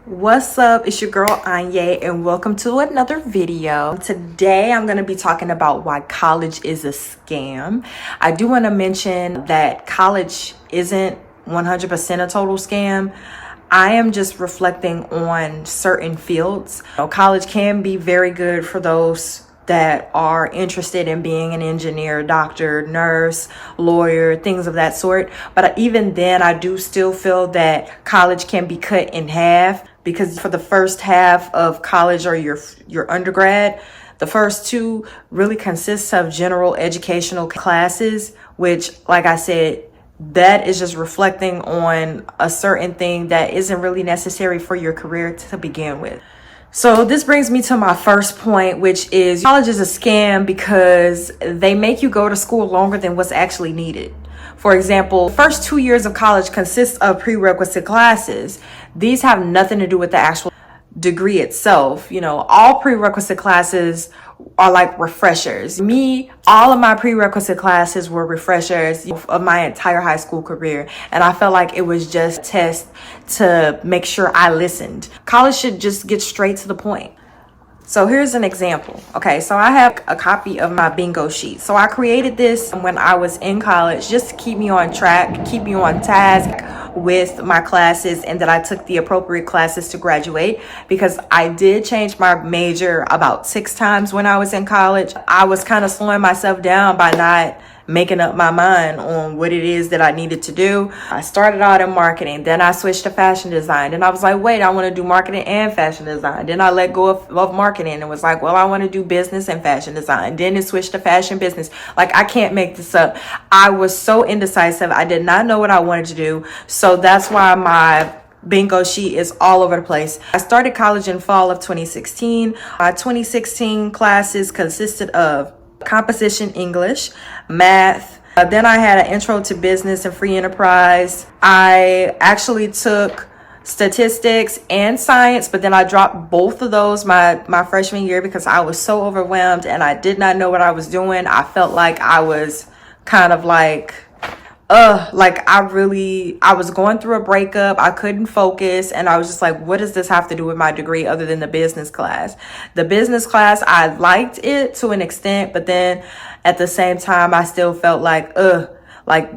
What's up? It's your girl Anye and welcome to another video. Today I'm going to be talking about why college is a scam. I do want to mention that college isn't 100% a total scam. I am just reflecting on certain fields. College can be very good for those that are interested in being an engineer, doctor, nurse, lawyer, things of that sort. But even then, I do still feel that college can be cut in half, because for the first half of college or your undergrad, the first two really consists of general educational classes, which, like I said, that is just reflecting on a certain thing that isn't really necessary for your career to begin with. So this brings me to my first point, which is college is a scam because they make you go to school longer than what's actually needed. For example, the first 2 years of college consists of prerequisite classes. These have nothing to do with the actual degree itself. All prerequisite classes are like refreshers. All of my prerequisite classes were refreshers of my entire high school career. And I felt like it was just a test to make sure I listened. College should just get straight to the point. So here's an example. Okay, so I have a copy of my bingo sheet. So I created this when I was in college just to keep me on track, keep me on task with my classes, and that I took the appropriate classes to graduate, because I did change my major about 6 times when I was in college. I was kind of slowing myself down by not making up my mind on what it is that I needed to do. I started out in marketing, then I switched to fashion design. Then I was like, wait, I want to do marketing and fashion design. Then I let go of marketing and was like, well, I want to do business and fashion design. Then it switched to fashion business. Like, I can't make this up. I was so indecisive. I did not know what I wanted to do. So that's why my bingo sheet is all over the place. I started college in fall of 2016. My 2016 classes consisted of composition English, math. Then I had an intro to business and free enterprise. I actually took statistics and science, but then I dropped both of those my freshman year because I was so overwhelmed and I did not know what I was doing. I felt like I was kind of like I was going through a breakup. I couldn't focus, and I was just like, what does this have to do with my degree other than the business class? The business class, I liked it to an extent, but then at the same time, I still felt like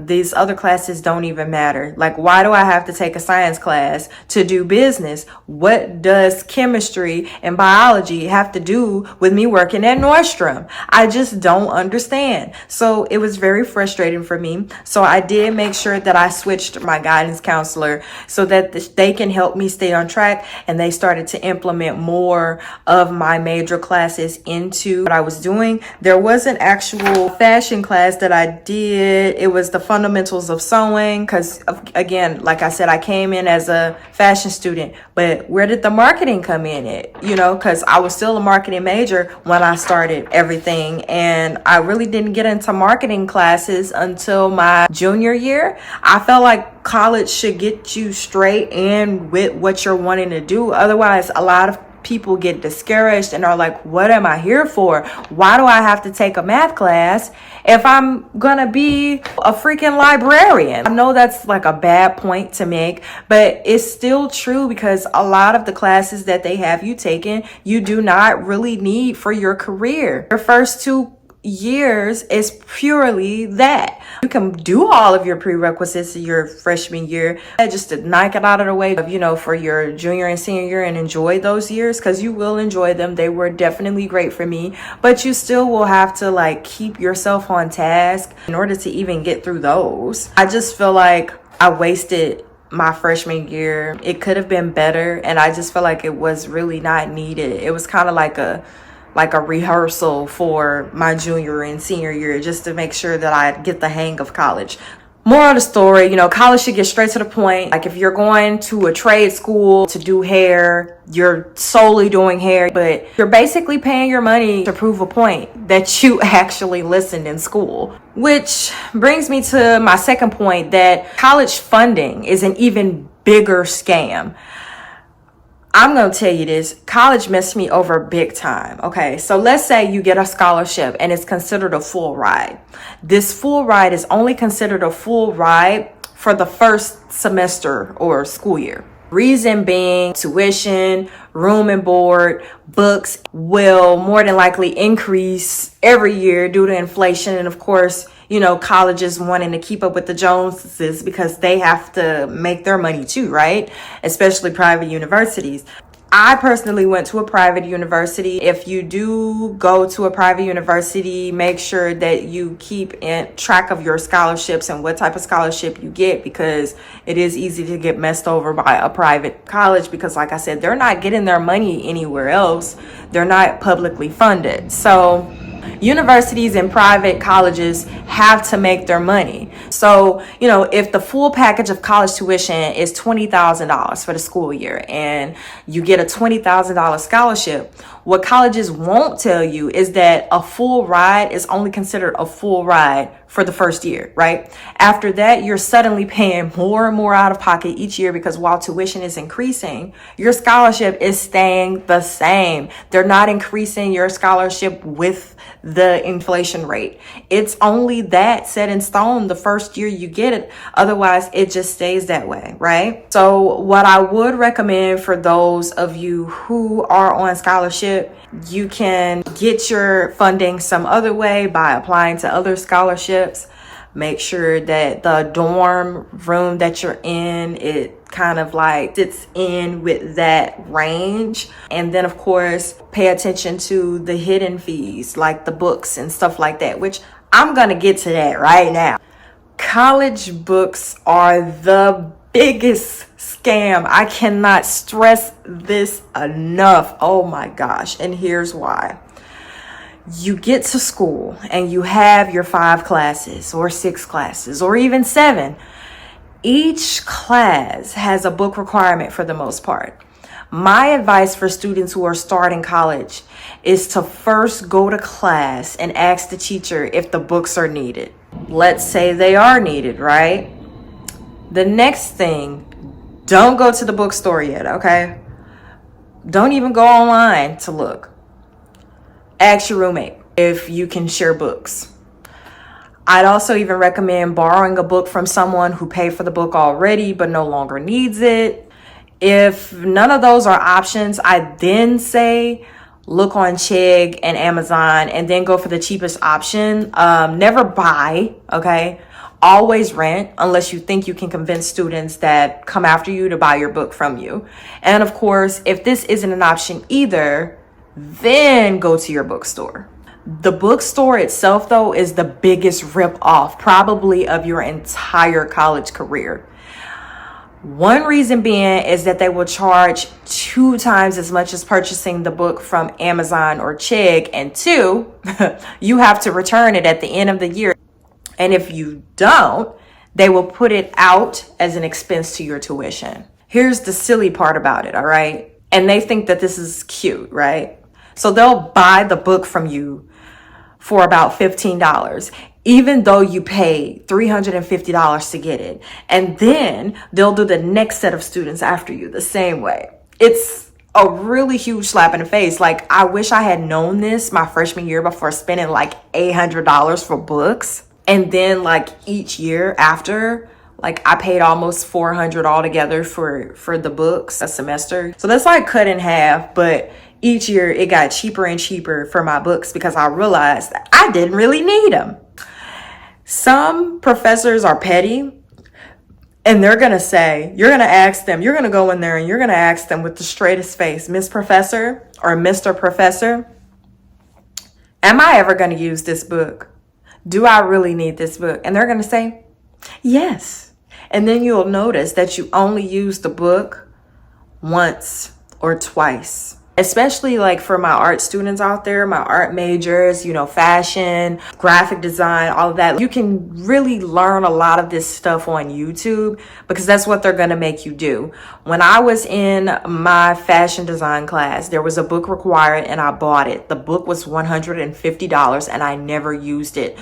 these other classes don't even matter. Like, why do I have to take a science class to do business? What does chemistry and biology have to do with me working at Nordstrom? I just don't understand. So it was very frustrating for me. So I did make sure that I switched my guidance counselor so that they can help me stay on track. And they started to implement more of my major classes into what I was doing. There was an actual fashion class that I did. It was the fundamentals of sewing, because again, like I said, I came in as a fashion student, but where did the marketing come in at? Because I was still a marketing major when I started everything, and I really didn't get into marketing classes until my junior year. I felt like college should get you straight in with what you're wanting to do. Otherwise, a lot of people get discouraged and are like, what am I here for? Why do I have to take a math class if I'm gonna be a freaking librarian? I know that's like a bad point to make, but it's still true, because a lot of the classes that they have you taking, you do not really need for your career. Your first 2 years is purely that. You can do all of your prerequisites your freshman year just to knock it out of the way, for your junior and senior year, and enjoy those years, because you will enjoy them. They were definitely great for me, but you still will have to keep yourself on task in order to even get through those. I just feel like I wasted my freshman year. It could have been better, and I just feel like it was really not needed. It was kind of like a rehearsal for my junior and senior year, just to make sure that I get the hang of college. Moral of the story, college should get straight to the point. Like, if you're going to a trade school to do hair, you're solely doing hair, but you're basically paying your money to prove a point that you actually listened in school. Which brings me to my second point, that college funding is an even bigger scam. I'm going to tell you this, college messed me over big time. Okay, so let's say you get a scholarship and it's considered a full ride. This full ride is only considered a full ride for the first semester or school year. Reason being, tuition, room and board, books will more than likely increase every year due to inflation. And of course, colleges wanting to keep up with the Joneses because they have to make their money too, right? Especially private universities. I personally went to a private university. If you do go to a private university, make sure that you keep in track of your scholarships and what type of scholarship you get, because it is easy to get messed over by a private college because, like I said, they're not getting their money anywhere else. They're not publicly funded. So universities and private colleges have to make their money. So, if the full package of college tuition is $20,000 for the school year and you get a $20,000 scholarship, what colleges won't tell you is that a full ride is only considered a full ride for the first year, right? After that, you're suddenly paying more and more out of pocket each year because while tuition is increasing, your scholarship is staying the same. They're not increasing your scholarship with the inflation rate. It's only that set in stone the first year you get it. Otherwise, it just stays that way, right? So what I would recommend for those of you who are on scholarship, you can get your funding some other way by applying to other scholarships. Make sure that the dorm room that you're in, it kind of like sits in with that range. And then, of course, pay attention to the hidden fees, like the books and stuff like that, which I'm going to get to that right now. College books are the biggest scam. I cannot stress this enough. Oh my gosh. And here's why. You get to school and you have your 5 classes or 6 classes or even 7. Each class has a book requirement for the most part. My advice for students who are starting college is to first go to class and ask the teacher if the books are needed. Let's say they are needed, right? The next thing, don't go to the bookstore yet, okay? Don't even go online to look. Ask your roommate if you can share books. I'd also even recommend borrowing a book from someone who paid for the book already but no longer needs it. If none of those are options, I then say look on Chegg and Amazon and then go for the cheapest option. Never buy, okay? Always rent unless you think you can convince students that come after you to buy your book from you. And of course, if this isn't an option either, then go to your bookstore. The bookstore itself, though, is the biggest rip-off probably of your entire college career. One reason being is that they will charge 2 times as much as purchasing the book from Amazon or Chegg, and 2, you have to return it at the end of the year. And if you don't, they will put it out as an expense to your tuition. Here's the silly part about it, all right? And they think that this is cute, right? So they'll buy the book from you for about $15, even though you paid $350 to get it. And then they'll do the next set of students after you the same way. It's a really huge slap in the face. Like, I wish I had known this my freshman year before spending like $800 for books. And then like each year after, like I paid almost $400 altogether for the books a semester. So that's like cut in half, but each year it got cheaper and cheaper for my books because I realized that I didn't really need them. Some professors are petty and they're going to say, you're going to ask them, you're going to go in there and you're going to ask them with the straightest face, Miss Professor or Mr. Professor, am I ever going to use this book? Do I really need this book? And they're going to say, yes. And then you'll notice that you only use the book once or twice. Especially like for my art students out there, my art majors, fashion, graphic design, all of that. You can really learn a lot of this stuff on YouTube because that's what they're going to make you do. When I was in my fashion design class, there was a book required and I bought it. The book was $150 and I never used it.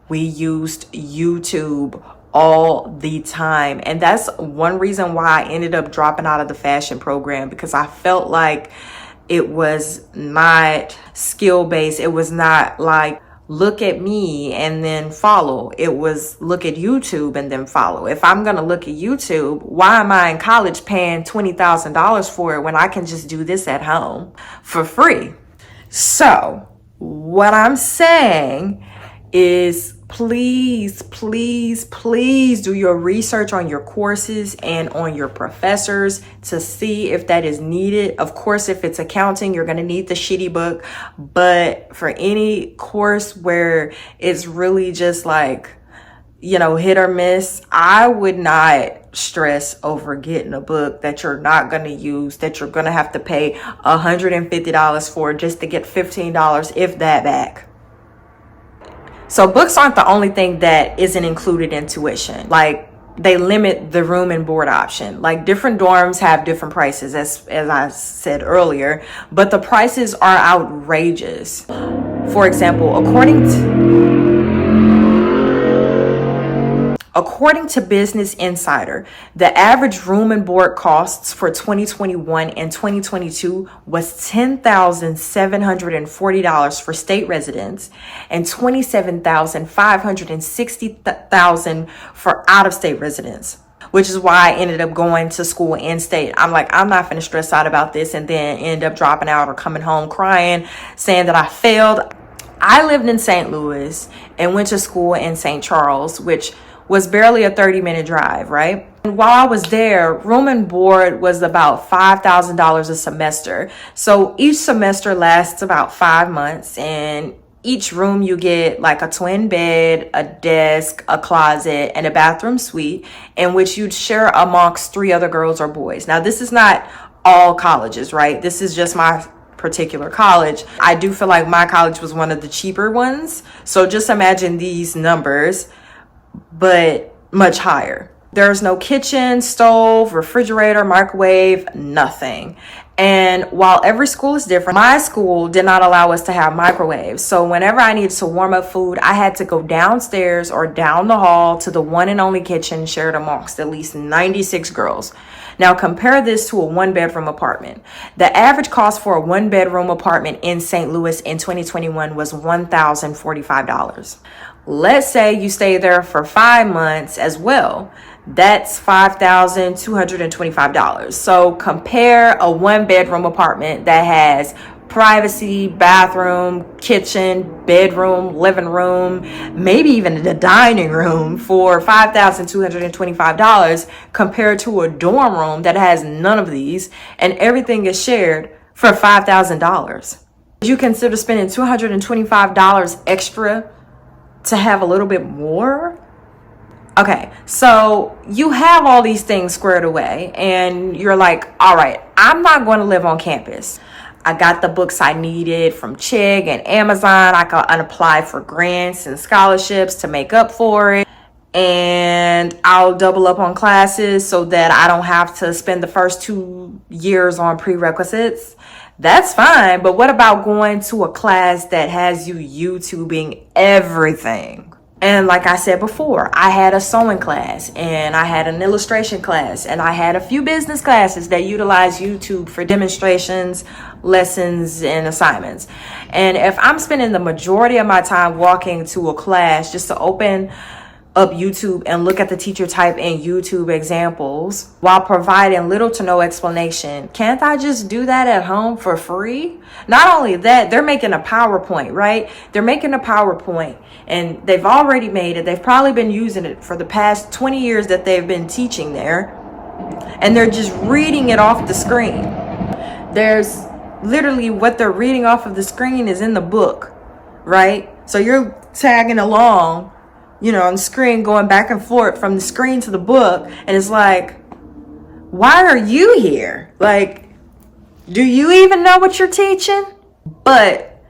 We used YouTube all the time. And that's one reason why I ended up dropping out of the fashion program, because I felt like it was not skill-based. It was not like look at me and then follow. It was look at YouTube and then follow. If I'm going to look at YouTube, why am I in college paying $20,000 for it when I can just do this at home for free? So what I'm saying is please, please, please do your research on your courses and on your professors to see if that is needed. Of course, if it's accounting, you're going to need the shitty book. But for any course where it's really just like, you know, hit or miss, I would not stress over getting a book that you're not going to use, that you're going to have to pay $150 for just to get $15, if that, back. So books aren't the only thing that isn't included in tuition. Like, they limit the room and board option. Like, different dorms have different prices, as I said earlier, but the prices are outrageous. For example, according to Business Insider, the average room and board costs for 2021 and 2022 was $10,740 for state residents and $27,560 for out-of-state residents, which is why I ended up going to school in state. I'm like, I'm not finna stress out about this and then end up dropping out or coming home crying, saying that I failed. I lived in St. Louis and went to school in St. Charles, which was barely a 30-minute drive, right? And while I was there, room and board was about $5,000 a semester. So each semester lasts about 5 months, and each room you get like a twin bed, a desk, a closet, and a bathroom suite in which you'd share amongst 3 other girls or boys. Now, this is not all colleges, right? This is just my particular college. I do feel like my college was one of the cheaper ones. So just imagine these numbers, but much higher. There's no kitchen, stove, refrigerator, microwave, nothing. And while every school is different, my school did not allow us to have microwaves. So whenever I needed to warm up food, I had to go downstairs or down the hall to the one and only kitchen shared amongst at least 96 girls. Now compare this to a 1-bedroom apartment. The average cost for a 1-bedroom apartment in St. Louis in 2021 was $1,045. Let's say you stay there for 5 months as well. That's $5,225. So compare a 1-bedroom apartment that has privacy, bathroom, kitchen, bedroom, living room, maybe even the dining room for $5,225 compared to a dorm room that has none of these and everything is shared for $5,000. Would you consider spending $225 extra to have a little bit more? Okay, so you have all these things squared away and you're like, all right, I'm not going to live on campus. I got the books I needed from Chegg and Amazon. I can apply for grants and scholarships to make up for it. And I'll double up on classes so that I don't have to spend the first 2 years on prerequisites. That's fine, but what about going to a class that has you YouTubing everything? And like I said before, I had a sewing class and I had an illustration class and I had a few business classes that utilize YouTube for demonstrations, lessons, and assignments. And if I'm spending the majority of my time walking to a class just to open up YouTube and look at the teacher type in YouTube examples while providing little to no explanation, can't I just do that at home for free? Not only that, they're making a PowerPoint, right? They're making a PowerPoint and they've already made it. They've probably been using it for the past 20 years that they've been teaching there. And they're just reading it off the screen. There's literally what they're reading off of the screen is in the book, right? So you're tagging along, you know, on the screen, going back and forth from the screen to the book. And it's like, why are you here? Like, do you even know what you're teaching? But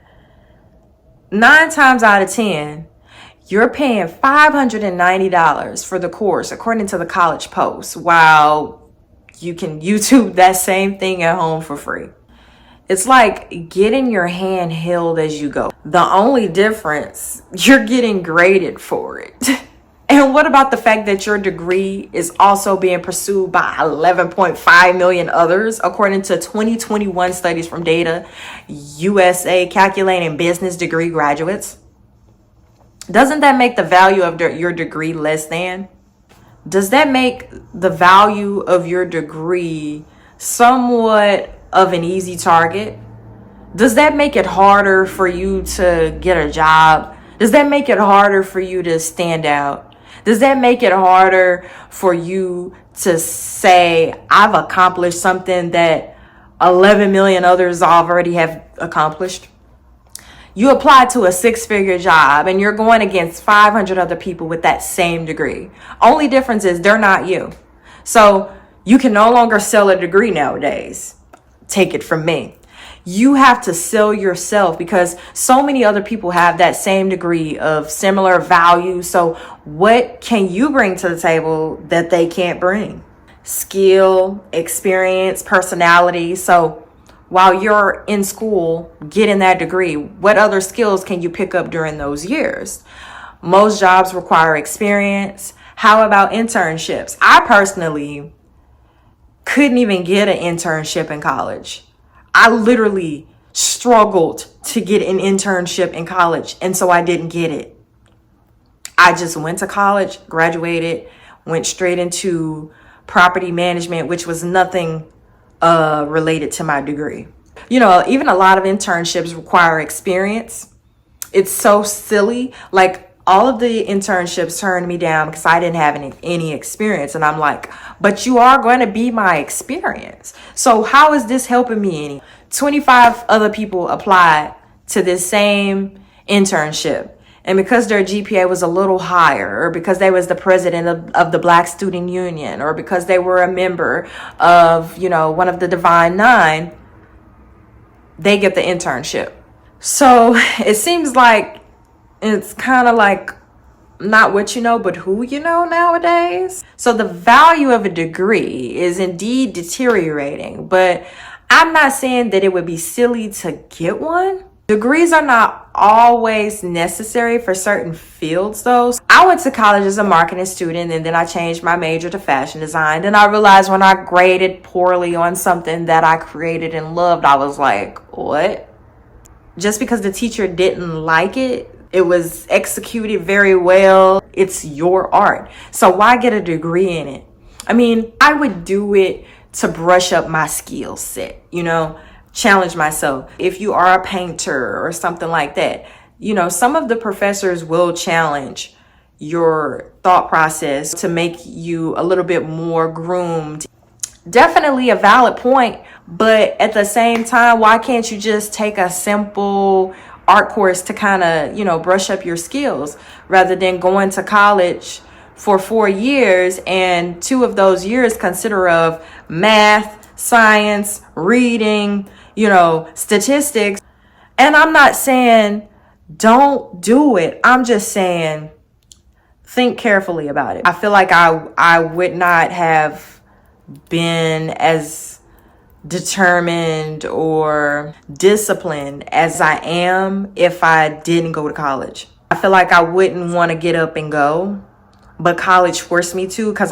9 times out of 10, you're paying $590 for the course, according to the College Post, while you can YouTube that same thing at home for free. It's like getting your hand held as you go. The only difference, you're getting graded for it. And what about the fact that your degree is also being pursued by 11.5 million others, according to 2021 studies from Data USA calculating business degree graduates? Doesn't that make the value of your degree less than? Does that make the value of your degree somewhat of an easy target? Does that make it harder for you to get a job? Does that make it harder for you to stand out? Does that make it harder for you to say, I've accomplished something that 11 million others already have accomplished? You apply to a 6-figure job and you're going against 500 other people with that same degree. Only difference is they're not you. So you can no longer sell a degree nowadays. Take it from me. You have to sell yourself because so many other people have that same degree of similar value. So what can you bring to the table that they can't bring? Skill, experience, personality. So while you're in school getting that degree, what other skills can you pick up during those years? Most jobs require experience. How about internships? I personally couldn't even get an internship in college. I literally struggled to get an internship in college, and so I didn't get it. I just went to college, graduated, went straight into property management, which was nothing related to my degree. You know, even a lot of internships require experience. It's so silly. Like, all of the internships turned me down because I didn't have any experience. And I'm like, but you are going to be my experience. So how is this helping me any? 25 other people applied to this same internship. And because their GPA was a little higher, or because they was the president of the Black Student Union, or because they were a member of, you know, one of the Divine Nine, they get the internship. So it seems like it's kind of like not what you know, but who you know nowadays. So the value of a degree is indeed deteriorating, but I'm not saying that it would be silly to get one. Degrees are not always necessary for certain fields though. I went to college as a marketing student and then I changed my major to fashion design. And I realized when I graded poorly on something that I created and loved, I was like, what? Just because the teacher didn't like it, it was executed very well. It's your art. So why get a degree in it? I mean, I would do it to brush up my skill set, you know, challenge myself. If you are a painter or something like that, you know, some of the professors will challenge your thought process to make you a little bit more groomed. Definitely a valid point, but at the same time, why can't you just take a simple art course to kind of, you know, brush up your skills rather than going to college for 4 years and 2 of those years consider of math, science, reading, you know, statistics. And I'm not saying don't do it. I'm just saying think carefully about it. I feel like I would not have been as determined or disciplined as I am if I didn't go to college. I feel like I wouldn't want to get up and go, but college forced me to because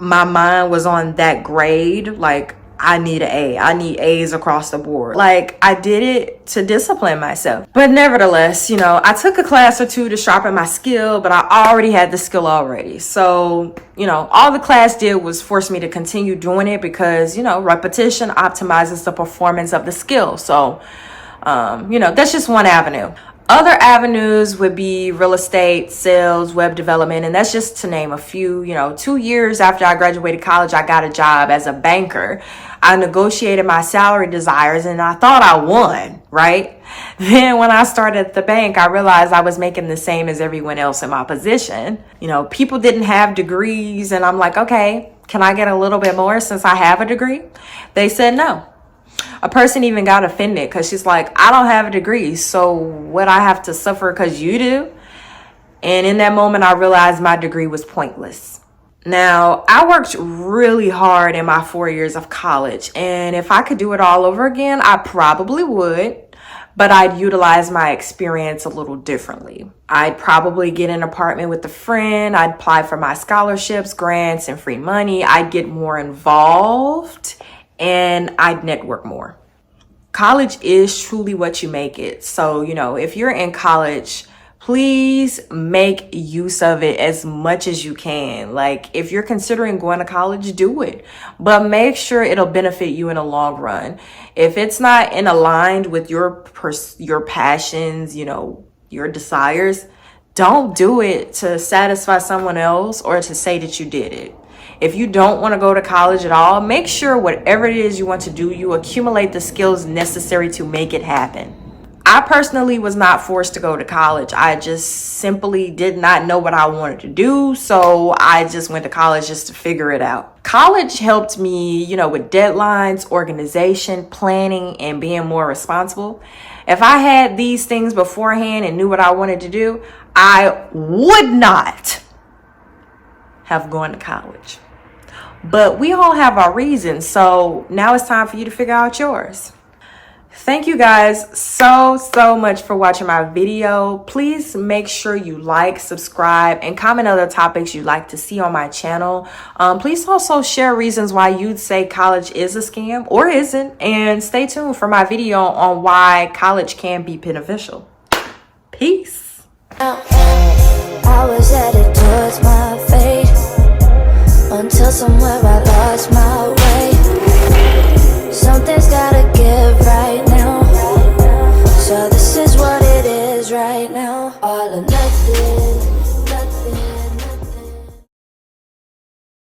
my mind was on that grade. Like, I need an A. I need A's across the board. Like, I did it to discipline myself. But nevertheless, you know, I took a class or 2 to sharpen my skill, but I already had the skill already. So, you know, all the class did was force me to continue doing it because, you know, repetition optimizes the performance of the skill. So, you know, that's just one avenue. Other avenues would be real estate, sales, web development, and that's just to name a few. You know, 2 years after I graduated college, I got a job as a banker. I negotiated my salary desires and I thought I won, right? Then when I started at the bank, I realized I was making the same as everyone else in my position. You know, people didn't have degrees and I'm like, okay, can I get a little bit more since I have a degree? They said no. A person even got offended because she's like, I don't have a degree, so what, I have to suffer because you do? And in that moment, I realized my degree was pointless. Now, I worked really hard in my 4 years of college, and if I could do it all over again, I probably would, but I'd utilize my experience a little differently. I'd probably get an apartment with a friend. I'd apply for my scholarships, grants, and free money. I'd get more involved and I'd network more. college is truly what you make it. So, you know, if you're in college, please make use of it as much as you can. Like, if you're considering going to college, do it, but make sure it'll benefit you in the long run. If it's not in aligned with your passions, you know, your desires, don't do it to satisfy someone else or to say that you did it. If you don't want to go to college at all, make sure whatever it is you want to do, you accumulate the skills necessary to make it happen. I personally was not forced to go to college. I just simply did not know what I wanted to do. So I just went to college just to figure it out. College helped me, you know, with deadlines, organization, planning, and being more responsible. If I had these things beforehand and knew what I wanted to do, I would not have gone to college. But we all have our reasons. So now it's time for you to figure out yours. Thank you guys so much for watching my video. Please make sure you like, subscribe, and comment other topics you'd like to see on my channel. Please also share reasons why you'd say college is a scam or isn't. And stay tuned for my video on why college can be beneficial. Peace. I was headed towards my fate until somewhere I lost my way. Something's gotta give right now, so this is what it is right now. All or nothing.